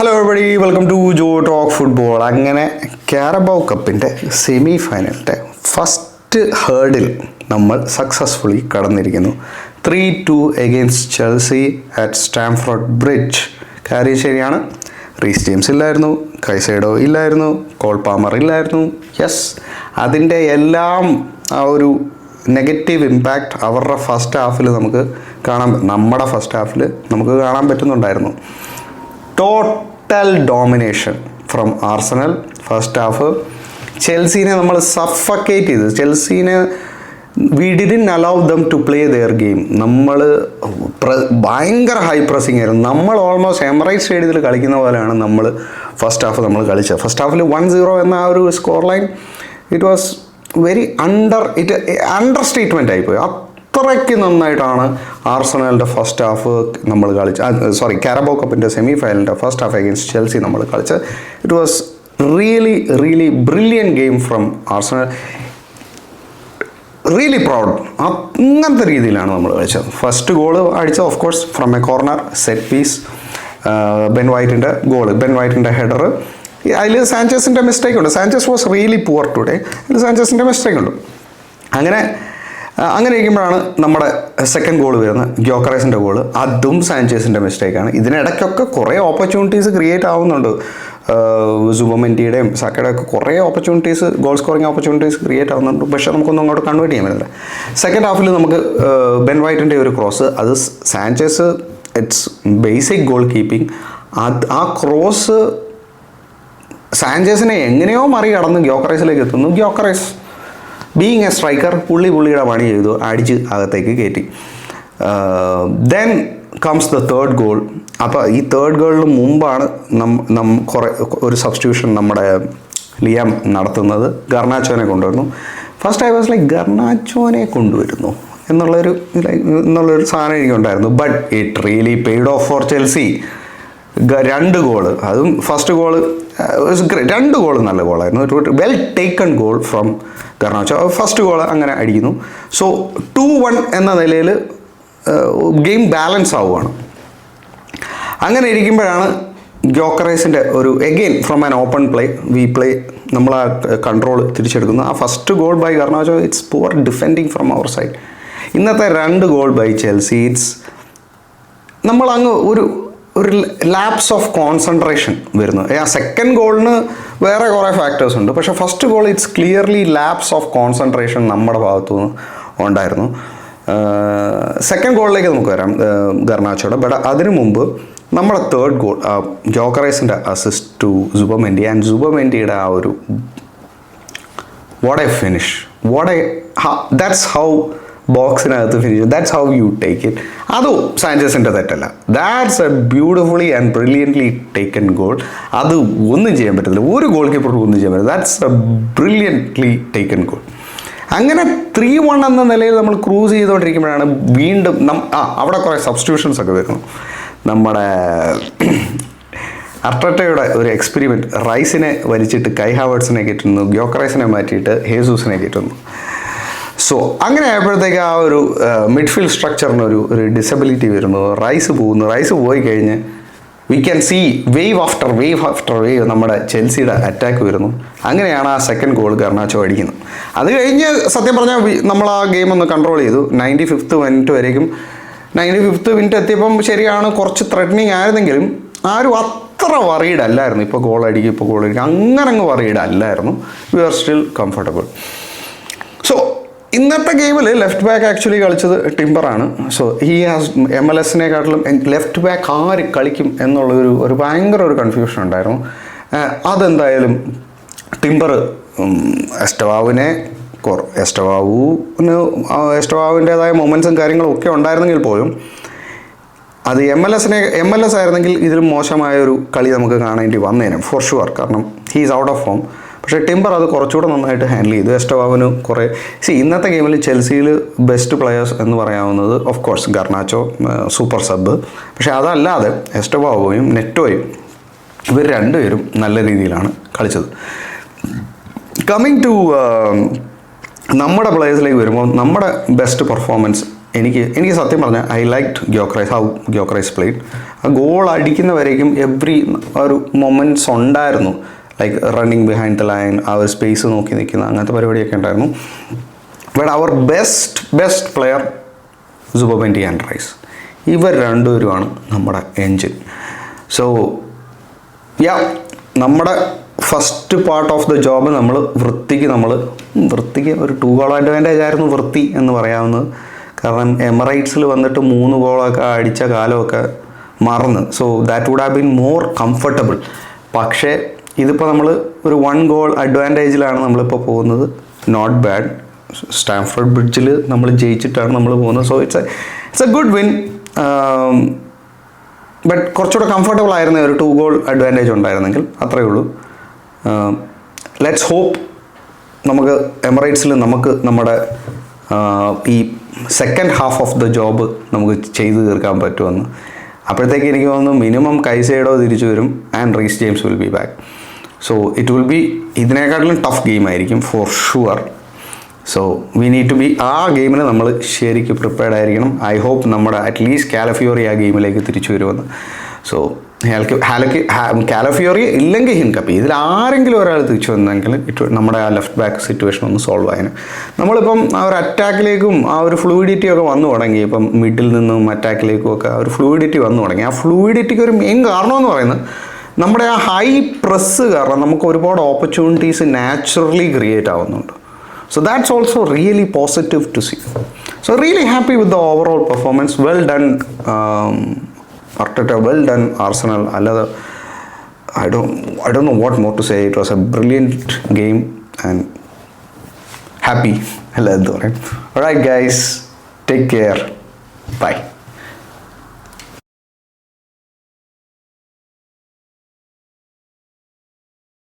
Hello everybody, welcome to Jo talk football. അങ്ങനെ Carabao കപ്പിൻ്റെ semi ഫൈനലിൻ്റെ ഫസ്റ്റ് ഹേർഡിൽ നമ്മൾ സക്സസ്ഫുള്ളി കടന്നിരിക്കുന്നു. 3-2 against Chelsea at Stamford Bridge. കാര്യം ശരിയാണ്, റീസ് ജെയിംസ് ഇല്ലായിരുന്നു, കൈസൈഡോ ഇല്ലായിരുന്നു, കോൾ പാമർ ഇല്ലായിരുന്നു. യെസ്, അതിൻ്റെ എല്ലാം ആ ഒരു നെഗറ്റീവ് ഇമ്പാക്റ്റ് അവരുടെ ഫസ്റ്റ് ഹാഫിൽ നമ്മുടെ ഫസ്റ്റ് ഹാഫിൽ നമുക്ക് കാണാൻ പറ്റുന്നുണ്ടായിരുന്നു. Total domination from Arsenal first half. ചെൽസീനെ നമ്മൾ സഫക്കേറ്റ് ചെയ്തു. ചെൽസീനെ we didn't allow them to play their game. നമ്മൾ ഭയങ്കര ഹൈ പ്രസിങ് ആയിരുന്നു. നമ്മൾ ഓൾമോസ്റ്റ് എമറേറ്റ്സ് സ്റ്റേഡിയത്തിൽ കളിക്കുന്ന പോലെയാണ് നമ്മൾ ഫസ്റ്റ് ഹാഫ് കളിച്ചത്. ഫസ്റ്റ് ഹാഫിൽ 1-0 എന്ന ആ ഒരു score line it was very under statement ആയിപ്പോയി. അത്രയ്ക്ക് നന്നായിട്ടാണ് ആർസണലിൻ്റെ ഫസ്റ്റ് ഹാഫ് നമ്മൾ കളിച്ചത്. കാരബാओ കപ്പിൻ്റെ സെമി ഫൈനലിൻ്റെ ഫസ്റ്റ് ഹാഫ് അഗെയിൻസ്റ്റ് ചെൽസി നമ്മൾ കളിച്ചത്. It was really brilliant game from Arsenal. Really proud. അങ്ങനത്തെ രീതിയിലാണ് നമ്മൾ കളിച്ചത്. ഫസ്റ്റ് ഗോൾ അടിച്ചത് of course from a corner set piece. Ben വൈറ്റിൻ്റെ ഹെഡർ. അതിൽ സാഞ്ചസിൻ്റെ മിസ്റ്റേക്ക് ഉണ്ട്. Sanchez was really poor today. അതിൽ സാഞ്ചസിൻ്റെ മിസ്റ്റേക്ക് ഉണ്ട്. അങ്ങനെ ഇരിക്കുമ്പോഴാണ് നമ്മുടെ സെക്കൻഡ് ഗോൾ വരുന്നത്, ഗ്യോക്കറേസിൻ്റെ ഗോൾ. അതും സാഞ്ചസിൻ്റെ മിസ്റ്റേക്കാണ്. ഇതിനിടയ്ക്കൊക്കെ കുറേ ഓപ്പർച്യൂണിറ്റീസ് ക്രിയേറ്റ് ആവുന്നുണ്ട്. സുബമെൻഡിയുടെയും സാക്കയുടെയും ഒക്കെ കുറേ opportunities, goal scoring opportunities create ആവുന്നുണ്ട്. പക്ഷേ നമുക്കൊന്നും അങ്ങോട്ട് കൺവേർട്ട് ചെയ്യാൻ പറ്റില്ല. സെക്കൻഡ് ഹാഫിൽ നമുക്ക് ബെൻ വൈറ്റിൻ്റെ ഒരു ക്രോസ്, അത് Sanchez it's basic goalkeeping. ആ ക്രോസ് സാഞ്ചസിനെ എങ്ങനെയോ മറികടന്ന് ഗ്യോക്കറേസിലേക്ക് എത്തുന്നു. ഗ്യോക്കറേസ് ബീയിങ് എ സ്ട്രൈക്കർ പുള്ളിയുടെ പണി ചെയ്തു, അടിച്ച് അകത്തേക്ക് കയറ്റി. Then comes the third goal. അപ്പോൾ ഈ തേർഡ് ഗോളിന് മുമ്പാണ് ഒരു സബ്സ്റ്റിറ്റ്യൂഷൻ നമ്മുടെ ലിയാം നടത്തുന്നത്. ഗർണാച്ചോനെ കൊണ്ടുവരുന്നു. ഫസ്റ്റ് ഐ വാസ് ലൈക്ക് ഗർണാച്ചോനെ കൊണ്ടുവരുന്നു എന്നുള്ളൊരു സാധനം എനിക്കുണ്ടായിരുന്നു. But it really paid of four Chelsea. 2 goal, അതും ഫസ്റ്റ് ഗോള് 2 ഗോള് നല്ല ഗോളായിരുന്നു. ഒരു well taken goal from Garnacho. First goal അങ്ങനെ അടിക്കുന്നു. സോ 2-1 എന്ന നിലയിൽ ഗെയിം ബാലൻസ് ആവുകയാണ്. അങ്ങനെ ഇരിക്കുമ്പോഴാണ് ഗ്യോക്കറേസിൻ്റെ ഒരു again from an open play നമ്മൾ ആ കൺട്രോൾ തിരിച്ചെടുക്കുന്നു. ആ first goal by Garnacho it's poor defending from our side. ഇന്നത്തെ 2 ഗോൾ ബൈ ചെൽസി ഇറ്റ്സ് നമ്മളങ്ങ് ഒരു ലാപ്സ് ഓഫ് കോൺസെൻട്രേഷൻ വരുന്നു. ആ സെക്കൻഡ് ഗോളിന് വേറെ കുറേ ഫാക്ടേഴ്സ് ഉണ്ട്. പക്ഷേ first goal it's clearly lapse of concentration നമ്മുടെ ഭാഗത്തു നിന്ന് ഉണ്ടായിരുന്നു. സെക്കൻഡ് ഗോളിലേക്ക് നമുക്ക് വരാം, ഗർണാച്ചോയുടെ. ബട്ട് അതിനു മുമ്പ് നമ്മുടെ തേർഡ് ഗോൾ, ഗ്യോക്കറേസിൻ്റെ അസിസ്റ്റ് ടു സുബമെൻഡി. ആൻഡ് സുബമെൻഡിയുടെ ആ ഒരു what a finish, that's how ബോക്സിനകത്ത് finish, that's how you take it. അതും സാഞ്ചസിൻ്റെ തെറ്റല്ല. That's a beautifully and brilliantly taken goal. അത് ഒന്നും ചെയ്യാൻ പറ്റത്തില്ല, ഒരു ഗോൾ കീപ്പർക്ക് ഒന്നും ചെയ്യാൻ പറ്റില്ല. That's A brilliantly taken goal. അങ്ങനെ 3-1 എന്ന നിലയിൽ നമ്മൾ ക്രൂസ് ചെയ്തുകൊണ്ടിരിക്കുമ്പോഴാണ് വീണ്ടും അവിടെ കുറേ സബ്സ്റ്റിറ്റ്യൂഷൻസ് ഒക്കെ വരുന്നു. നമ്മുടെ അർട്ടറ്റയുടെ ഒരു എക്സ്പെരിമെൻറ്റ്, റൈസിനെ വലിച്ചിട്ട് കൈ ഹാവേർട്സിനെ കയറ്റുന്നു, ഗ്യോക്കറേസിനെ മാറ്റിയിട്ട് ഹേസൂസിനെ കയറ്റുന്നു. സോ അങ്ങനെ ആയപ്പോഴത്തേക്ക് ആ ഒരു മിഡ്ഫീൽഡ് സ്ട്രക്ചറിന് ഒരു ഡിസബിലിറ്റി വരുന്നു. റൈസ് പോയി കഴിഞ്ഞ് we can see wave after wave നമ്മുടെ ചെൽസിയുടെ അറ്റാക്ക് വരുന്നു. അങ്ങനെയാണ് ആ സെക്കൻഡ് ഗോൾ ഗർണാച്ചോ അടിക്കുന്നത്. അത് കഴിഞ്ഞ് സത്യം പറഞ്ഞാൽ നമ്മൾ ആ ഗെയിം ഒന്ന് കൺട്രോൾ ചെയ്തു. 95th മിനിറ്റ് വരേക്കും. 95th മിനിറ്റ് എത്തിയപ്പം ശരിയാണ്, കുറച്ച് ത്രെറ്റനിങ് ആയിരുന്നെങ്കിലും ആരും അത്ര വറീഡ് അല്ലായിരുന്നു. ഇപ്പോൾ ഗോൾ അടിക്കും അങ്ങനെ അങ്ങ് വറീഡ് അല്ലായിരുന്നു. We are still comfortable. So ഇന്നത്തെ ഗെയിമിൽ ലെഫ്റ്റ് ബാക്ക് ആക്ച്വലി കളിച്ചത് ടിംബറാണ്. സോ ഹി ഹാസ് MLS-നെക്കാട്ടിലും ലെഫ്റ്റ് ബാക്ക് ആര് കളിക്കും എന്നുള്ളൊരു ഭയങ്കര ഒരു കൺഫ്യൂഷൻ ഉണ്ടായിരുന്നു. അതെന്തായാലും ടിംബർ എസ്റ്റവാവിൻ്റെതായ മൊമെൻറ്റ്സും കാര്യങ്ങളും ഒക്കെ ഉണ്ടായിരുന്നെങ്കിൽ പോലും അത് MLS ആയിരുന്നെങ്കിൽ ഇതിലും മോശമായൊരു കളി നമുക്ക് കാണേണ്ടി വന്നേനെ ഫോർ ഷുവർ. കാരണം he is out of form. പക്ഷേ ടിംബർ അത് കുറച്ചുകൂടെ നന്നായിട്ട് ഹാൻഡിൽ ചെയ്തു. എസ്റ്റവാവിന് കുറേ ഇന്നത്തെ ഗെയിമിൽ ചെൽസിയിൽ ബെസ്റ്റ് പ്ലെയേഴ്സ് എന്ന് പറയാവുന്നത് of course Garnacho, super sub. പക്ഷേ അതല്ലാതെ എസ്റ്റവാവോയും നെറ്റോയും ഇവർ രണ്ടുപേരും നല്ല രീതിയിലാണ് കളിച്ചത്. കമ്മിങ് ടു നമ്മുടെ പ്ലേയേഴ്സിലേക്ക് വരുമ്പോൾ നമ്മുടെ ബെസ്റ്റ് പെർഫോമൻസ് എനിക്ക് സത്യം പറഞ്ഞാൽ I liked Gyokeres, how Gyokeres played. ആ ഗോൾ അടിക്കുന്നവരേക്കും ഒരു മൊമെൻറ്റ്സ് ഉണ്ടായിരുന്നു, like running behind the line, ആ ഒരു സ്പേസ് നോക്കി നിൽക്കുന്ന അങ്ങനത്തെ പരിപാടിയൊക്കെ ഉണ്ടായിരുന്നു. ബട്ട് അവർ best player Zubimendi and Rice, ഇവർ രണ്ടുപേരുമാണ് നമ്മുടെ എൻജിൻ. സോ നമ്മുടെ first part of the job നമ്മൾ വൃത്തിക്ക് ഒരു 2 ഗോൾ അഡ്വാൻറ്റേജ് ആയിരുന്നു വൃത്തി എന്ന് പറയാവുന്നത്. കാരണം എമിറേറ്റ്സിൽ വന്നിട്ട് 3 ഗോളൊക്കെ അടിച്ച കാലമൊക്കെ മറന്ന്, so that would have been more comfortable. പക്ഷേ ഇതിപ്പോൾ നമ്മൾ ഒരു 1 ഗോൾ അഡ്വാൻറ്റേജിലാണ് നമ്മളിപ്പോൾ പോകുന്നത്. Not bad. സ്റ്റാംഫോർഡ് ബ്രിഡ്ജിൽ നമ്മൾ ജയിച്ചിട്ടാണ് നമ്മൾ പോകുന്നത്. So it's A good win. But കുറച്ചുകൂടെ കംഫർട്ടബിൾ ആയിരുന്ന ഒരു 2 ഗോൾ അഡ്വാൻറ്റേജ് ഉണ്ടായിരുന്നെങ്കിൽ, അത്രയേ ഉള്ളൂ. ലെറ്റ്സ് ഹോപ്പ് നമുക്ക് എമിറേറ്റ്സിൽ നമ്മുടെ ഈ second half of the job നമുക്ക് ചെയ്തു തീർക്കാൻ പറ്റുമെന്ന്. അപ്പോഴത്തേക്ക് എനിക്ക് തോന്നുന്നു മിനിമം കൈസൈഡോ തിരിച്ചു വരും and Reece James will be back. So it will be ഇതിനേക്കാട്ടിലും ടഫ് ഗെയിം ആയിരിക്കും for sure. So we need to be ആ ഗെയിമിന് നമ്മൾ ശരിക്കും പ്രിപ്പയർഡ് ആയിരിക്കണം. ഐ ഹോപ്പ് നമ്മുടെ അറ്റ്ലീസ്റ്റ് കാലഫിയോറി ആ ഗെയിമിലേക്ക് തിരിച്ചു വരുമെന്ന്. സോ കാലഫിയോറി ഇല്ലെങ്കിൽ ഹിൻകപ്പി, ഇതിൽ ആരെങ്കിലും ഒരാൾ തിരിച്ചു വന്നെങ്കിൽ നമ്മുടെ ആ ലെഫ്റ്റ് ബാക്ക് സിറ്റുവേഷൻ ഒന്ന് സോൾവ് ആയതിന്. നമ്മളിപ്പം ആ ഒരു അറ്റാക്കിലേക്കും ആ ഒരു ഫ്ലൂയിഡിറ്റി ഒക്കെ വന്നു തുടങ്ങി. ഇപ്പം മിഡിൽ നിന്നും അറ്റാക്കിലേക്കും ഒക്കെ ആ ഒരു ഫ്ലൂയിഡിറ്റി വന്നു തുടങ്ങി. ആ ഫ്ലൂയിഡിറ്റിക്ക് ഒരു മെയിൻ കാരണമെന്ന് പറയുന്നത് നമ്മുടെ ആ ഹൈ പ്രസ് കാരണം നമുക്ക് ഒരുപാട് ഓപ്പർച്യൂണിറ്റീസ് നാച്ചുറലി ക്രിയേറ്റ് ആവുന്നുണ്ട്. So that's also really positive to see. So really happy with the overall performance. Well done, Arteta. Well done, Arsenal. I don't know what more to say. It was a brilliant game and happy. All right, guys. Take care. Bye.